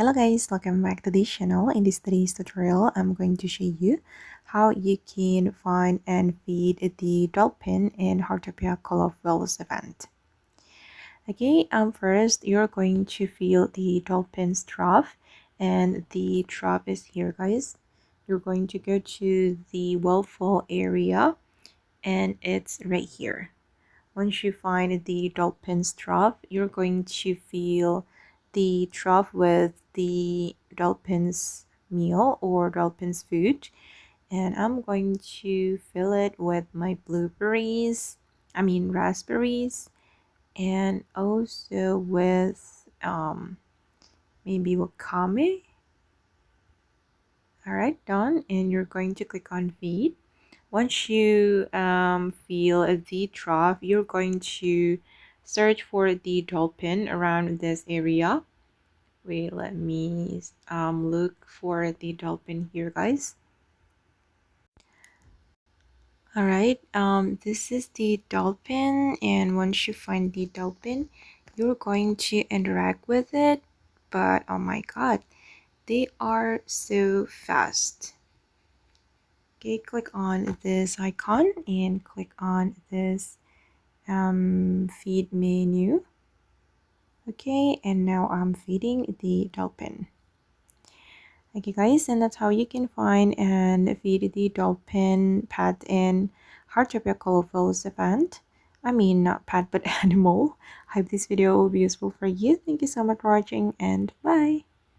Hello guys, welcome back to this channel. In this today's tutorial, I'm going to show you how you can find and feed the dolphin in Heartopia Call of Whales event. Okay, first you're going to feel the dolphin's trough, and the trough is here, guys. You're going to go to the wellfall area, and it's right here. Once you find the dolphin's trough, you're going to fill the trough with the dolphin's meal or dolphin's food. And I'm going to fill it with my raspberries, and also with maybe wakame. Alright, done. And you're going to click on feed. Once you feel the trough, you're going to search for the dolphin around this area. Wait, let me look for the dolphin here, guys. All right, this is the dolphin, and once you find the dolphin, you're going to interact with it. But oh my god, they are so fast. Okay, click on this icon and click on this feed menu. Okay, and now I'm feeding the dolphin. Okay guys, and that's how you can find and feed the dolphin pet in Heartopia Call of Whales event. I mean, not pet but animal. I hope this video will be useful for you. Thank you so much for watching, and bye.